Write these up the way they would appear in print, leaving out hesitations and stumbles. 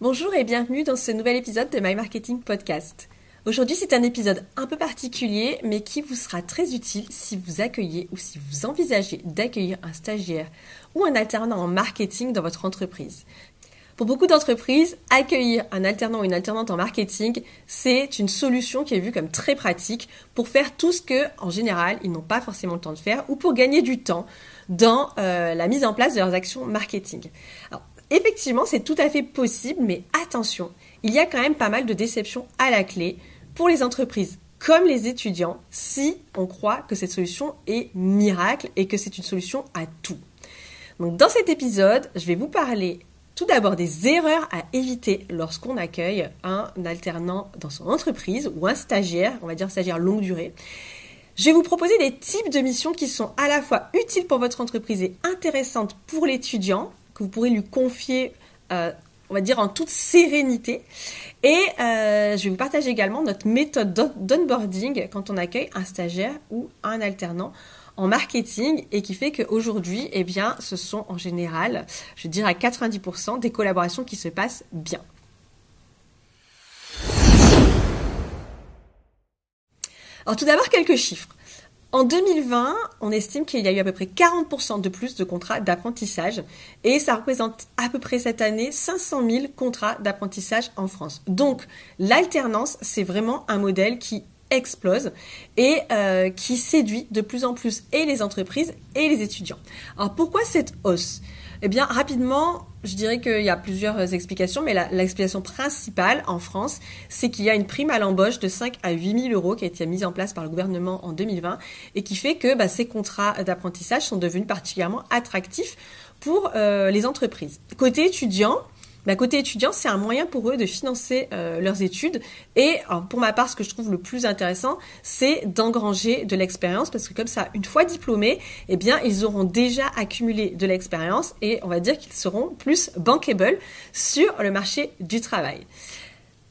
Bonjour et bienvenue dans ce nouvel épisode de My Marketing Podcast. Aujourd'hui, c'est un épisode un peu particulier, mais qui vous sera très utile si vous accueillez ou si vous envisagez d'accueillir un stagiaire ou un alternant en marketing dans votre entreprise. Pour beaucoup d'entreprises, accueillir un alternant ou une alternante en marketing, c'est une solution qui est vue comme très pratique pour faire tout ce que, en général, ils n'ont pas forcément le temps de faire ou pour gagner du temps dans la mise en place de leurs actions marketing. Alors, effectivement, c'est tout à fait possible, mais attention, il y a quand même pas mal de déceptions à la clé pour les entreprises comme les étudiants si on croit que cette solution est miracle et que c'est une solution à tout. Donc, dans cet épisode, je vais vous parler tout d'abord des erreurs à éviter lorsqu'on accueille un alternant dans son entreprise ou un stagiaire, on va dire stagiaire longue durée. Je vais vous proposer des types de missions qui sont à la fois utiles pour votre entreprise et intéressantes pour l'étudiant, que vous pourrez lui confier, on va dire, en toute sérénité. Et je vais vous partager également notre méthode d'onboarding quand on accueille un stagiaire ou un alternant en marketing et qui fait qu'aujourd'hui, eh bien, ce sont en général, je dirais à 90% des collaborations qui se passent bien. Alors tout d'abord, quelques chiffres. En 2020, on estime qu'il y a eu à peu près 40% de plus de contrats d'apprentissage et ça représente à peu près cette année 500 000 contrats d'apprentissage en France. Donc, l'alternance, c'est vraiment un modèle qui explose et qui séduit de plus en plus et les entreprises et les étudiants. Alors, pourquoi cette hausse ? Eh bien, rapidement, je dirais qu'il y a plusieurs explications, mais l'explication principale en France, c'est qu'il y a une prime à l'embauche de 5 à 8 000 euros qui a été mise en place par le gouvernement en 2020 et qui fait que ces contrats d'apprentissage sont devenus particulièrement attractifs pour les entreprises. Côté étudiant, c'est un moyen pour eux de financer leurs études. Et alors, pour ma part, ce que je trouve le plus intéressant, c'est d'engranger de l'expérience parce que comme ça, une fois diplômés, eh bien, ils auront déjà accumulé de l'expérience et on va dire qu'ils seront plus bankable sur le marché du travail.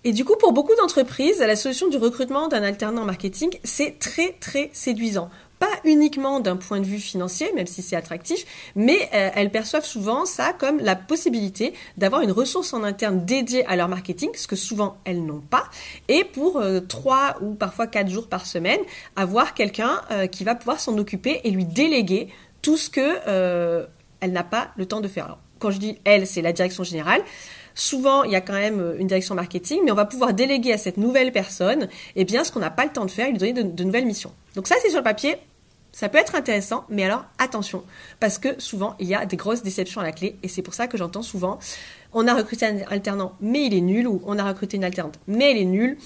Et du coup, pour beaucoup d'entreprises, la solution du recrutement d'un alternant en marketing, c'est très, très séduisant. Pas uniquement d'un point de vue financier, même si c'est attractif, mais elles perçoivent souvent ça comme la possibilité d'avoir une ressource en interne dédiée à leur marketing, ce que souvent elles n'ont pas, et pour 3 ou parfois 4 jours par semaine, avoir quelqu'un qui va pouvoir s'en occuper et lui déléguer tout ce que elle n'a pas le temps de faire. Alors, quand je dis elle, c'est la direction générale. Souvent, il y a quand même une direction marketing, mais on va pouvoir déléguer à cette nouvelle personne ce qu'on n'a pas le temps de faire et lui donner de nouvelles missions. Donc ça, c'est sur le papier. Ça peut être intéressant, mais alors attention, parce que souvent, il y a des grosses déceptions à la clé, et c'est pour ça que j'entends souvent « on a recruté un alternant, mais il est nul » ou « on a recruté une alternante, mais elle est nulle ».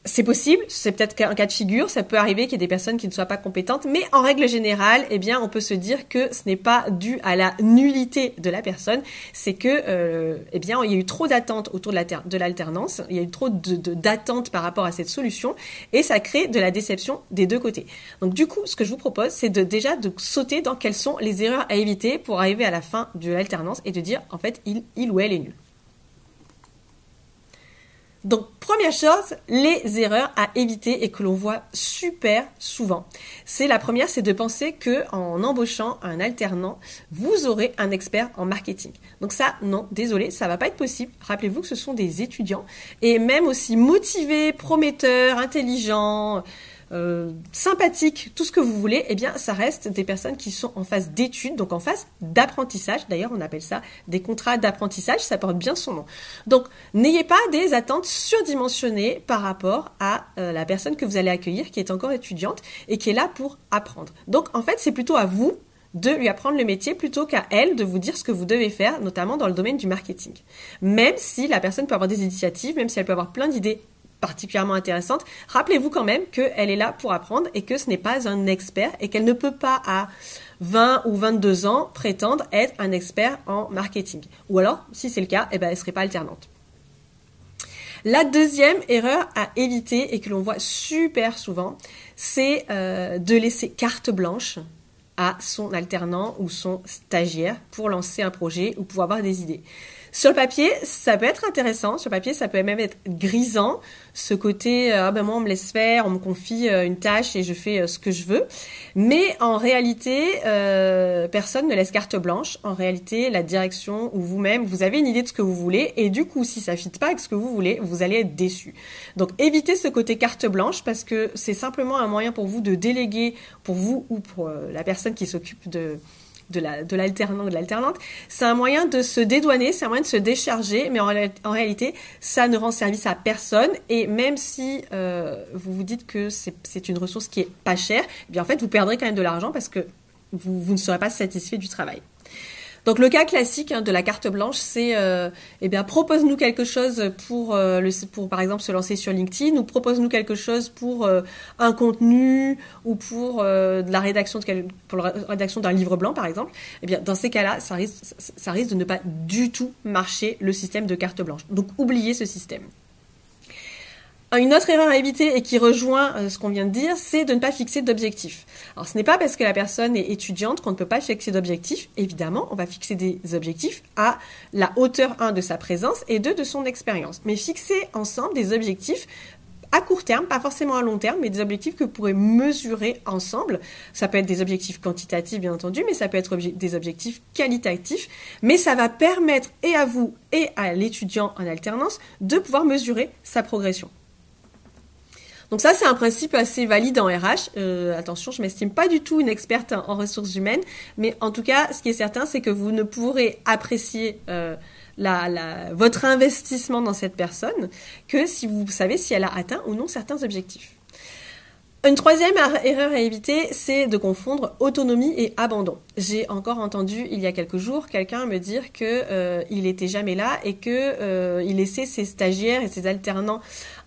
C'est possible, c'est peut-être un cas de figure, ça peut arriver qu'il y ait des personnes qui ne soient pas compétentes, mais en règle générale, on peut se dire que ce n'est pas dû à la nullité de la personne, c'est que, il y a eu trop d'attentes autour de l'alternance, il y a eu trop d'attentes par rapport à cette solution, et ça crée de la déception des deux côtés. Donc du coup, ce que je vous propose, c'est déjà de sauter dans quelles sont les erreurs à éviter pour arriver à la fin de l'alternance et de dire, en fait, il ou elle est nul. Donc, première chose, les erreurs à éviter et que l'on voit super souvent. La première, c'est de penser que en embauchant un alternant, vous aurez un expert en marketing. Donc ça, non, désolé, ça va pas être possible. Rappelez-vous que ce sont des étudiants et même aussi motivés, prometteurs, intelligents, sympathiques, tout ce que vous voulez, ça reste des personnes qui sont en phase d'études, donc en phase d'apprentissage. D'ailleurs, on appelle ça des contrats d'apprentissage, ça porte bien son nom. Donc, n'ayez pas des attentes surdimensionnées par rapport à la personne que vous allez accueillir, qui est encore étudiante et qui est là pour apprendre. Donc, en fait, c'est plutôt à vous de lui apprendre le métier plutôt qu'à elle de vous dire ce que vous devez faire, notamment dans le domaine du marketing. Même si la personne peut avoir des initiatives, même si elle peut avoir plein d'idées particulièrement intéressante, rappelez-vous quand même qu'elle est là pour apprendre et que ce n'est pas un expert et qu'elle ne peut pas à 20 ou 22 ans prétendre être un expert en marketing. Ou alors, si c'est le cas, elle ne serait pas alternante. La deuxième erreur à éviter et que l'on voit super souvent, c'est de laisser carte blanche à son alternant ou son stagiaire pour lancer un projet ou pour avoir des idées. Sur le papier, ça peut être intéressant. Sur le papier, ça peut même être grisant. Ce côté, moi, on me laisse faire, on me confie une tâche et je fais ce que je veux. Mais en réalité, personne ne laisse carte blanche. En réalité, la direction ou vous-même, vous avez une idée de ce que vous voulez. Et du coup, si ça ne fit pas avec ce que vous voulez, vous allez être déçu. Donc, évitez ce côté carte blanche parce que c'est simplement un moyen pour vous de déléguer, pour vous ou pour la personne qui s'occupe de l'alternant ou de l'alternante, c'est un moyen de se dédouaner, c'est un moyen de se décharger, mais en réalité, ça ne rend service à personne. Et même si vous vous dites que c'est une ressource qui est pas chère, eh bien en fait, vous perdrez quand même de l'argent parce que vous ne serez pas satisfait du travail. Donc le cas classique de la carte blanche, c'est propose-nous quelque chose pour par exemple se lancer sur LinkedIn, ou propose-nous quelque chose pour un contenu ou pour la rédaction d'un livre blanc par exemple. Eh bien dans ces cas-là, ça risque de ne pas du tout marcher le système de carte blanche. Donc oubliez ce système. Une autre erreur à éviter et qui rejoint ce qu'on vient de dire, c'est de ne pas fixer d'objectifs. Alors ce n'est pas parce que la personne est étudiante qu'on ne peut pas fixer d'objectifs. Évidemment, on va fixer des objectifs à la hauteur 1 de sa présence et 2 de son expérience. Mais fixer ensemble des objectifs à court terme, pas forcément à long terme, mais des objectifs que vous pourrez mesurer ensemble. Ça peut être des objectifs quantitatifs, bien entendu, mais ça peut être des objectifs qualitatifs. Mais ça va permettre et à vous et à l'étudiant en alternance de pouvoir mesurer sa progression. Donc ça, c'est un principe assez valide en RH. Attention, je m'estime pas du tout une experte en ressources humaines, mais en tout cas, ce qui est certain, c'est que vous ne pourrez apprécier votre investissement dans cette personne que si vous savez si elle a atteint ou non certains objectifs. Une troisième erreur à éviter, c'est de confondre autonomie et abandon. J'ai encore entendu il y a quelques jours quelqu'un me dire que il était jamais là et que il laissait ses stagiaires et ses alternants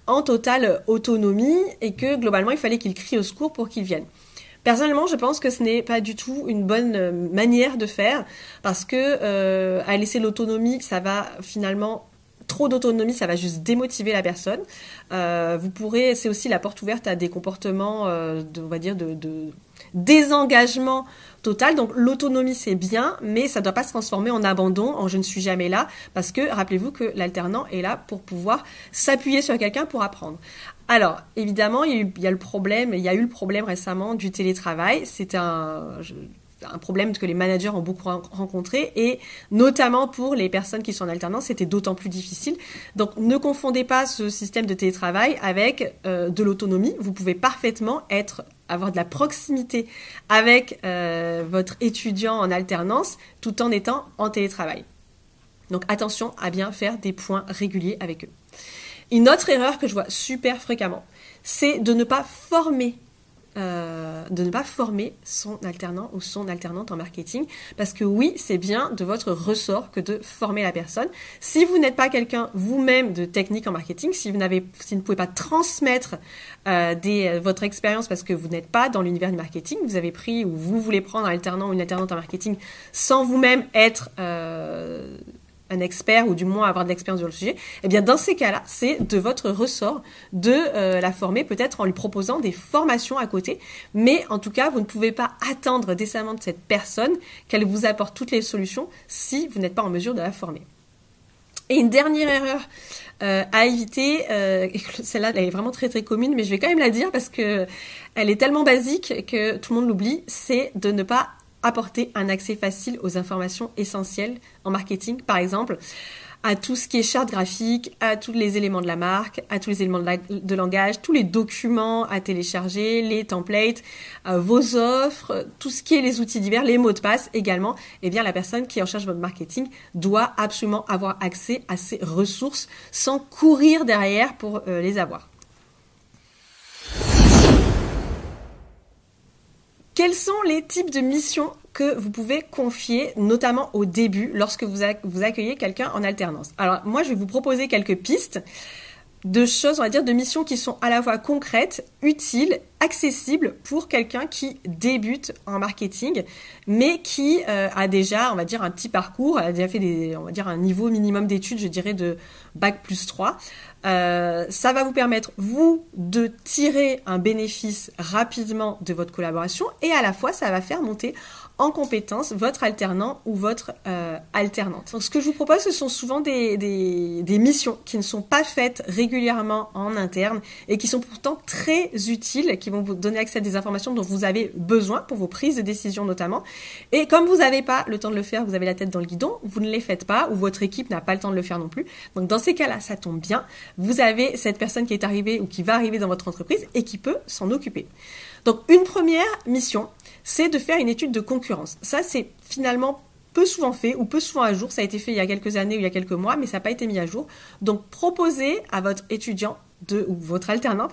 en totale autonomie et que globalement il fallait qu'ils crient au secours pour qu'ils viennent. Personnellement, je pense que ce n'est pas du tout une bonne manière de faire parce que à laisser l'autonomie, ça va finalement trop d'autonomie, ça va juste démotiver la personne. C'est aussi la porte ouverte à des comportements de désengagement total. Donc l'autonomie c'est bien, mais ça ne doit pas se transformer en abandon, en je ne suis jamais là, parce que rappelez-vous que l'alternant est là pour pouvoir s'appuyer sur quelqu'un pour apprendre. Alors évidemment, il y a eu le problème récemment du télétravail. C'est un problème que les managers ont beaucoup rencontré et notamment pour les personnes qui sont en alternance, c'était d'autant plus difficile. Donc ne confondez pas ce système de télétravail avec de l'autonomie. Vous pouvez parfaitement avoir de la proximité avec votre étudiant en alternance tout en étant en télétravail. Donc attention à bien faire des points réguliers avec eux. Une autre erreur que je vois super fréquemment, c'est de ne pas former son alternant ou son alternante en marketing, parce que oui, c'est bien de votre ressort que de former la personne. Si vous n'êtes pas quelqu'un vous-même de technique en marketing, si vous ne pouvez pas transmettre votre expérience parce que vous n'êtes pas dans l'univers du marketing, vous avez pris ou vous voulez prendre un alternant ou une alternante en marketing sans vous-même être un expert ou du moins avoir de l'expérience sur le sujet, eh bien dans ces cas-là, c'est de votre ressort de la former, peut-être en lui proposant des formations à côté, mais en tout cas, vous ne pouvez pas attendre décemment de cette personne qu'elle vous apporte toutes les solutions si vous n'êtes pas en mesure de la former. Et une dernière erreur à éviter, et celle-là elle est vraiment très très commune, mais je vais quand même la dire parce que elle est tellement basique que tout le monde l'oublie, c'est de ne pas apporter un accès facile aux informations essentielles en marketing, par exemple à tout ce qui est charte graphique, à tous les éléments de la marque, à tous les éléments de langage, tous les documents à télécharger, les templates, vos offres, tout ce qui est les outils divers, les mots de passe également. Eh bien, la personne qui est en charge de votre marketing doit absolument avoir accès à ces ressources sans courir derrière pour les avoir. Quels sont les types de missions que vous pouvez confier, notamment au début, lorsque vous accueillez quelqu'un en alternance? Alors, moi, je vais vous proposer quelques pistes de choses, on va dire, de missions qui sont à la fois concrètes, utiles, accessibles pour quelqu'un qui débute en marketing, mais qui a déjà, on va dire, un petit parcours, a déjà fait un niveau minimum d'études, je dirais, de Bac+3. Ça va vous permettre, vous, de tirer un bénéfice rapidement de votre collaboration et à la fois, ça va faire monter en compétence votre alternant ou votre alternante. Donc ce que je vous propose, ce sont souvent des missions qui ne sont pas faites régulièrement en interne et qui sont pourtant très utiles, qui vont vous donner accès à des informations dont vous avez besoin pour vos prises de décision notamment. Et comme vous n'avez pas le temps de le faire, vous avez la tête dans le guidon, vous ne les faites pas ou votre équipe n'a pas le temps de le faire non plus. Donc dans ces cas-là, ça tombe bien. Vous avez cette personne qui est arrivée ou qui va arriver dans votre entreprise et qui peut s'en occuper. Donc une première mission, c'est de faire une étude de concurrence. Ça, c'est finalement peu souvent fait ou peu souvent à jour. Ça a été fait il y a quelques années ou il y a quelques mois, mais ça n'a pas été mis à jour. Donc proposez à votre étudiant ou votre alternant,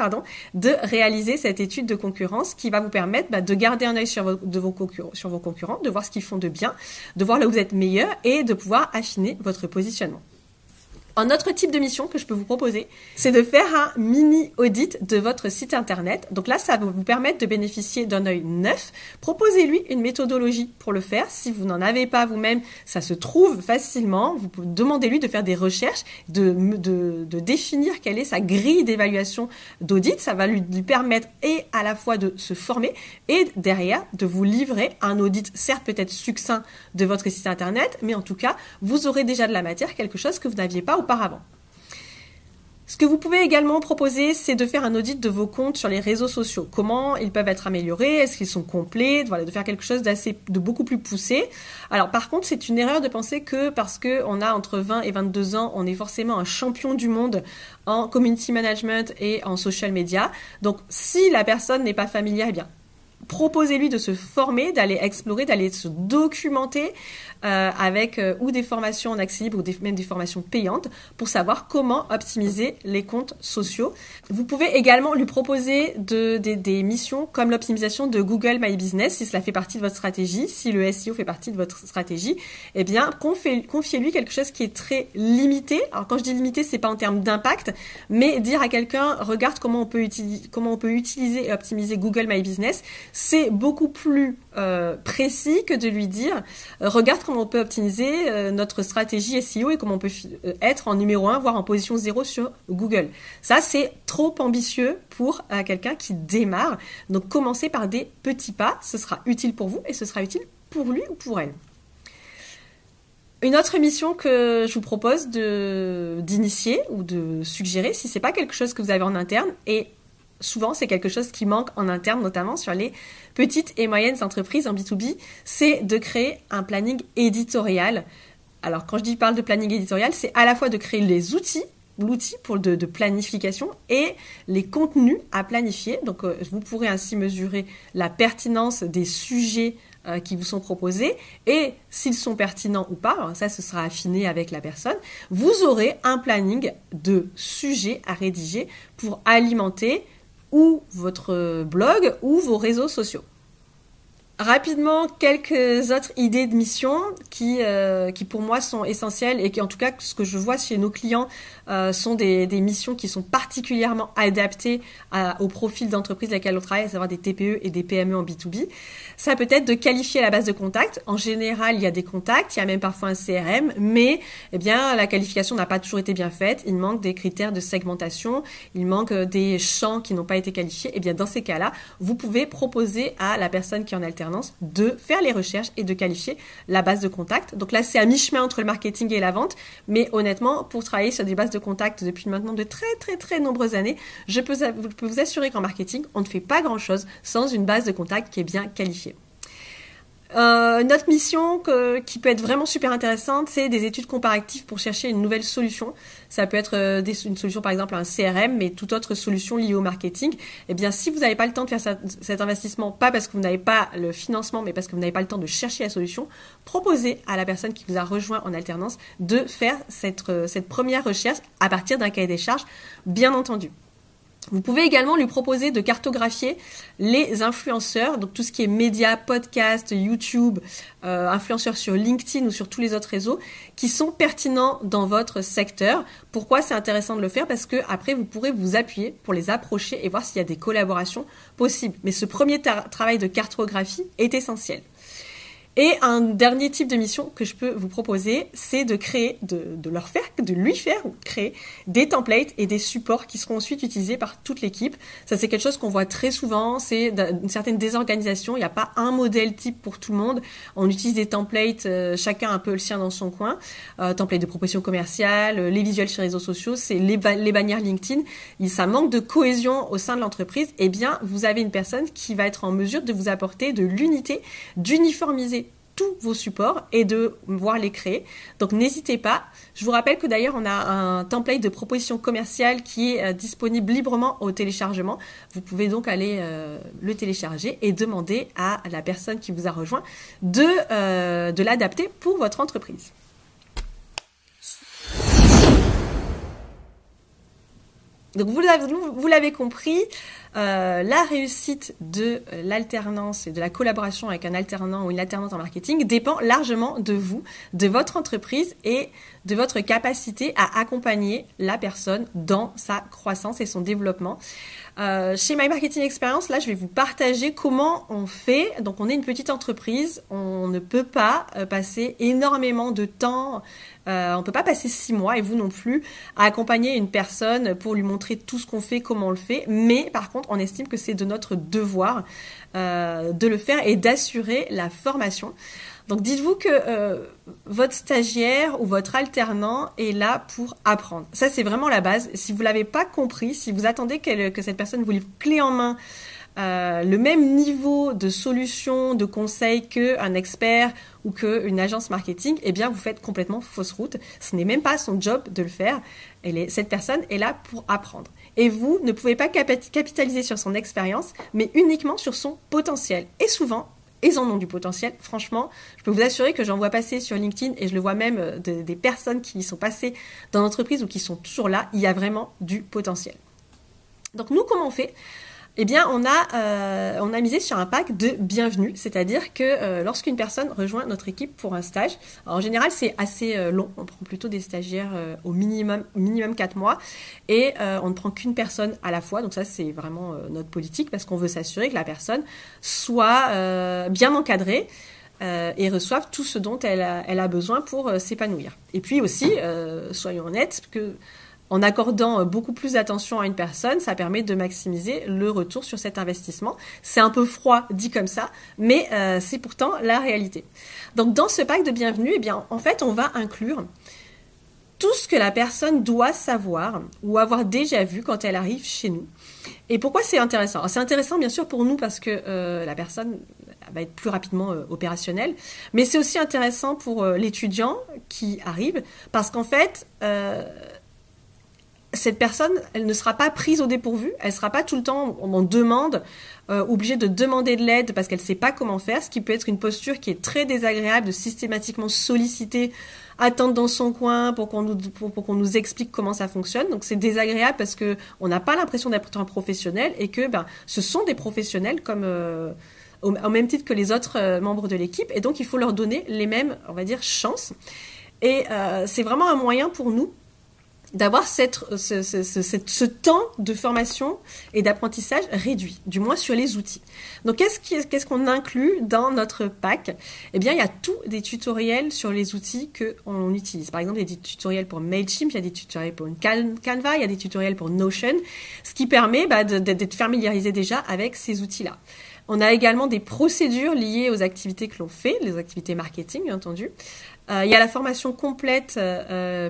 de réaliser cette étude de concurrence qui va vous permettre de garder un œil sur vos concurrents, de voir ce qu'ils font de bien, de voir là où vous êtes meilleur et de pouvoir affiner votre positionnement. Un autre type de mission que je peux vous proposer, c'est de faire un mini audit de votre site internet. Donc là, ça va vous permettre de bénéficier d'un œil neuf. Proposez-lui une méthodologie pour le faire. Si vous n'en avez pas vous-même, ça se trouve facilement. Vous pouvez demander-lui de faire des recherches, de définir quelle est sa grille d'évaluation d'audit. Ça va lui permettre et à la fois de se former et derrière de vous livrer un audit, certes peut-être succinct de votre site internet, mais en tout cas, vous aurez déjà de la matière, quelque chose que vous n'aviez pas auparavant. Ce que vous pouvez également proposer, c'est de faire un audit de vos comptes sur les réseaux sociaux. Comment ils peuvent être améliorés? Est-ce qu'ils sont complets? Voilà, de faire quelque chose de beaucoup plus poussé. Alors par contre, c'est une erreur de penser que parce qu'on a entre 20 et 22 ans, on est forcément un champion du monde en community management et en social media. Donc si la personne n'est pas familière, eh bien, proposez-lui de se former, d'aller explorer, d'aller se documenter avec ou des formations en accès libre ou même des formations payantes pour savoir comment optimiser les comptes sociaux. Vous pouvez également lui proposer des missions comme l'optimisation de Google My Business si cela fait partie de votre stratégie, si le SEO fait partie de votre stratégie. Eh bien, confiez-lui quelque chose qui est très limité. Alors quand je dis limité, c'est pas en termes d'impact, mais dire à quelqu'un, regarde comment on peut utiliser et optimiser Google My Business, c'est beaucoup plus précis que de lui dire regarde comment on peut optimiser notre stratégie SEO et comment on peut être en numéro 1 voire en position 0 sur Google. Ça c'est trop ambitieux pour quelqu'un qui démarre. Donc commencez par des petits pas, ce sera utile pour vous et ce sera utile pour lui ou pour elle. Une autre mission que je vous propose d'initier ou de suggérer si c'est pas quelque chose que vous avez en interne et souvent, c'est quelque chose qui manque en interne, notamment sur les petites et moyennes entreprises en B2B, c'est de créer un planning éditorial. Alors, quand je parle de planning éditorial, c'est à la fois de créer l'outil de planification et les contenus à planifier. Donc, vous pourrez ainsi mesurer la pertinence des sujets qui vous sont proposés et s'ils sont pertinents ou pas, alors ça ce sera affiné avec la personne, vous aurez un planning de sujets à rédiger pour alimenter ou votre blog ou vos réseaux sociaux. Rapidement, quelques autres idées de missions qui pour moi sont essentielles et qui en tout cas ce que je vois chez nos clients sont des missions qui sont particulièrement adaptées au profil d'entreprise avec laquelle on travaille, à savoir des TPE et des PME en B2B. Ça peut être de qualifier la base de contacts. En général, il y a des contacts, il y a même parfois un CRM, mais la qualification n'a pas toujours été bien faite. Il manque des critères de segmentation, il manque des champs qui n'ont pas été qualifiés. Et bien dans ces cas-là, vous pouvez proposer à la personne qui est en alternance de faire les recherches et de qualifier la base de contacts. Donc là, c'est à mi-chemin entre le marketing et la vente, mais honnêtement, pour travailler sur des bases de contacts depuis maintenant de très très très nombreuses années, je peux vous assurer qu'en marketing, on ne fait pas grand-chose sans une base de contacts qui est bien qualifiée. Une autre mission qui peut être vraiment super intéressante, c'est des études comparatives pour chercher une nouvelle solution. Ça peut être une solution par exemple un CRM, mais toute autre solution liée au marketing. Eh bien, si vous n'avez pas le temps de faire cet investissement, pas parce que vous n'avez pas le financement, mais parce que vous n'avez pas le temps de chercher la solution, proposez à la personne qui vous a rejoint en alternance de faire cette première recherche à partir d'un cahier des charges, bien entendu. Vous pouvez également lui proposer de cartographier les influenceurs, donc tout ce qui est médias, podcasts, YouTube, influenceurs sur LinkedIn ou sur tous les autres réseaux qui sont pertinents dans votre secteur. Pourquoi c'est intéressant de le faire? Parce que après vous pourrez vous appuyer pour les approcher et voir s'il y a des collaborations possibles. Mais ce premier travail de cartographie est essentiel. Et un dernier type de mission que je peux vous proposer, c'est de créer, de lui faire ou créer des templates et des supports qui seront ensuite utilisés par toute l'équipe. Ça, c'est quelque chose qu'on voit très souvent. C'est une certaine désorganisation. Il n'y a pas un modèle type pour tout le monde. On utilise des templates, chacun un peu le sien dans son coin. Templates de proposition commerciale, les visuels sur les réseaux sociaux, c'est les bannières LinkedIn. Ça manque de cohésion au sein de l'entreprise. Eh bien, vous avez une personne qui va être en mesure de vous apporter de l'unité, d'uniformiser tous vos supports et de voir les créer. Donc n'hésitez pas. Je vous rappelle que d'ailleurs on a un template de proposition commerciale qui est disponible librement au téléchargement. Vous pouvez donc aller le télécharger et demander à la personne qui vous a rejoint de l'adapter pour votre entreprise. Donc vous l'avez compris, la réussite de l'alternance et de la collaboration avec un alternant ou une alternante en marketing dépend largement de vous, de votre entreprise et de votre capacité à accompagner la personne dans sa croissance et son développement. Chez My Marketing Experience, là, je vais vous partager comment on fait. Donc, on est une petite entreprise, on ne peut pas passer énormément de temps. On ne peut pas passer 6 mois, et vous non plus, à accompagner une personne pour lui montrer tout ce qu'on fait, comment on le fait. Mais par contre, on estime que c'est de notre devoir de le faire et d'assurer la formation. Donc dites-vous que votre stagiaire ou votre alternant est là pour apprendre. Ça, c'est vraiment la base. Si vous ne l'avez pas compris, si vous attendez que cette personne vous livre clé en main le même niveau de solution, de conseil qu'un expert ou qu'une agence marketing, eh bien, vous faites complètement fausse route. Ce n'est même pas son job de le faire. Cette personne est là pour apprendre. Et vous ne pouvez pas capitaliser sur son expérience, mais uniquement sur son potentiel. Et souvent, ils en ont du potentiel. Franchement, je peux vous assurer que j'en vois passer sur LinkedIn et je le vois même des personnes qui y sont passées dans l'entreprise ou qui sont toujours là. Il y a vraiment du potentiel. Donc nous, comment on fait ? Eh bien, on a misé sur un pack de bienvenue, c'est-à-dire que lorsqu'une personne rejoint notre équipe pour un stage, en général c'est assez long, on prend plutôt des stagiaires au minimum 4 mois et on ne prend qu'une personne à la fois, donc ça c'est vraiment notre politique parce qu'on veut s'assurer que la personne soit bien encadrée et reçoive tout ce dont elle a besoin pour s'épanouir. Et puis aussi, soyons honnêtes, que en accordant beaucoup plus d'attention à une personne, ça permet de maximiser le retour sur cet investissement. C'est un peu froid dit comme ça, mais c'est pourtant la réalité. Donc dans ce pack de bienvenue, eh bien, en fait, on va inclure tout ce que la personne doit savoir ou avoir déjà vu quand elle arrive chez nous. Et pourquoi c'est intéressant ? Alors, c'est intéressant bien sûr pour nous parce que la personne va être plus rapidement opérationnelle, mais c'est aussi intéressant pour l'étudiant qui arrive parce qu'en fait, cette personne, elle ne sera pas prise au dépourvu, elle ne sera pas tout le temps en demande, obligée de demander de l'aide parce qu'elle ne sait pas comment faire, ce qui peut être une posture qui est très désagréable de systématiquement solliciter, attendre dans son coin pour qu'on nous explique comment ça fonctionne. Donc c'est désagréable parce qu'on n'a pas l'impression d'être un professionnel et que ce sont des professionnels comme au même titre que les autres membres de l'équipe et donc il faut leur donner les mêmes, on va dire, chances. Et c'est vraiment un moyen pour nous d'avoir ce temps de formation et d'apprentissage réduit, du moins sur les outils. Donc, qu'est-ce qu'on inclut dans notre pack ? Eh bien, il y a tous des tutoriels sur les outils qu'on utilise. Par exemple, il y a des tutoriels pour Mailchimp, il y a des tutoriels pour Canva, il y a des tutoriels pour Notion, ce qui permet d'être familiarisé déjà avec ces outils-là. On a également des procédures liées aux activités que l'on fait, les activités marketing, bien entendu. Il y a la formation complète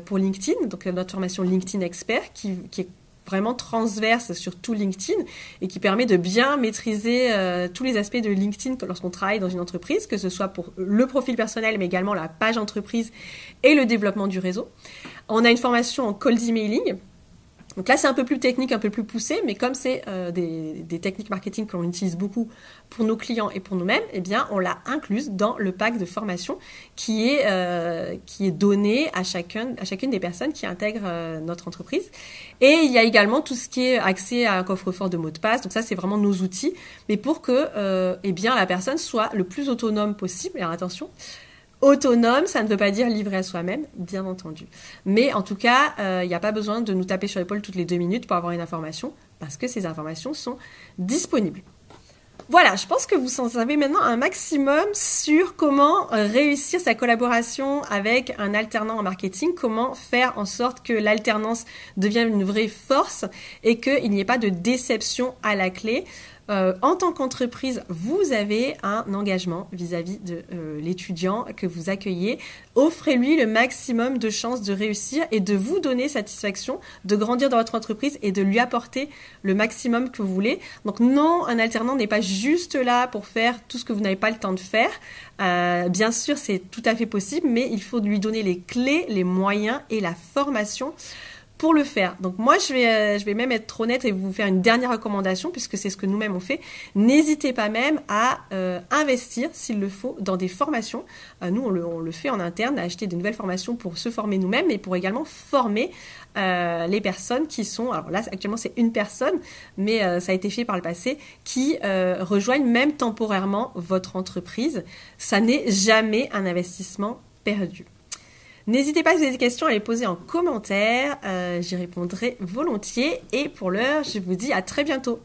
pour LinkedIn, donc notre formation LinkedIn Expert qui est vraiment transverse sur tout LinkedIn et qui permet de bien maîtriser tous les aspects de LinkedIn lorsqu'on travaille dans une entreprise, que ce soit pour le profil personnel mais également la page entreprise et le développement du réseau. On a une formation en cold emailing. Donc là, c'est un peu plus technique, un peu plus poussé, mais comme c'est des techniques marketing que l'on utilise beaucoup pour nos clients et pour nous-mêmes, eh bien, on l'a incluse dans le pack de formation qui est donné à chacune des personnes qui intègrent notre entreprise. Et il y a également tout ce qui est accès à un coffre-fort de mots de passe. Donc ça, c'est vraiment nos outils, mais pour que eh bien, la personne soit le plus autonome possible. Et alors, attention, autonome, ça ne veut pas dire livré à soi-même, bien entendu. Mais en tout cas, il n'y a pas besoin de nous taper sur l'épaule toutes les 2 minutes pour avoir une information, parce que ces informations sont disponibles. Voilà, je pense que vous en savez maintenant un maximum sur comment réussir sa collaboration avec un alternant en marketing, comment faire en sorte que l'alternance devienne une vraie force et qu'il n'y ait pas de déception à la clé. En tant qu'entreprise, vous avez un engagement vis-à-vis de l'étudiant que vous accueillez. Offrez-lui le maximum de chances de réussir et de vous donner satisfaction, de grandir dans votre entreprise et de lui apporter le maximum que vous voulez. Donc non, un alternant n'est pas juste là pour faire tout ce que vous n'avez pas le temps de faire. Bien sûr, c'est tout à fait possible, mais il faut lui donner les clés, les moyens et la formation pour le faire. Donc moi, je vais même être honnête et vous faire une dernière recommandation, puisque c'est ce que nous-mêmes on fait. N'hésitez pas même à investir, s'il le faut, dans des formations. Nous, on le fait en interne, à acheter de nouvelles formations pour se former nous-mêmes, mais pour également former les personnes qui sont... Alors là, actuellement, c'est une personne, mais ça a été fait par le passé, qui rejoignent même temporairement votre entreprise. Ça n'est jamais un investissement perdu. N'hésitez pas, si vous avez des questions, à les poser en commentaire. J'y répondrai volontiers. Et pour l'heure, je vous dis à très bientôt.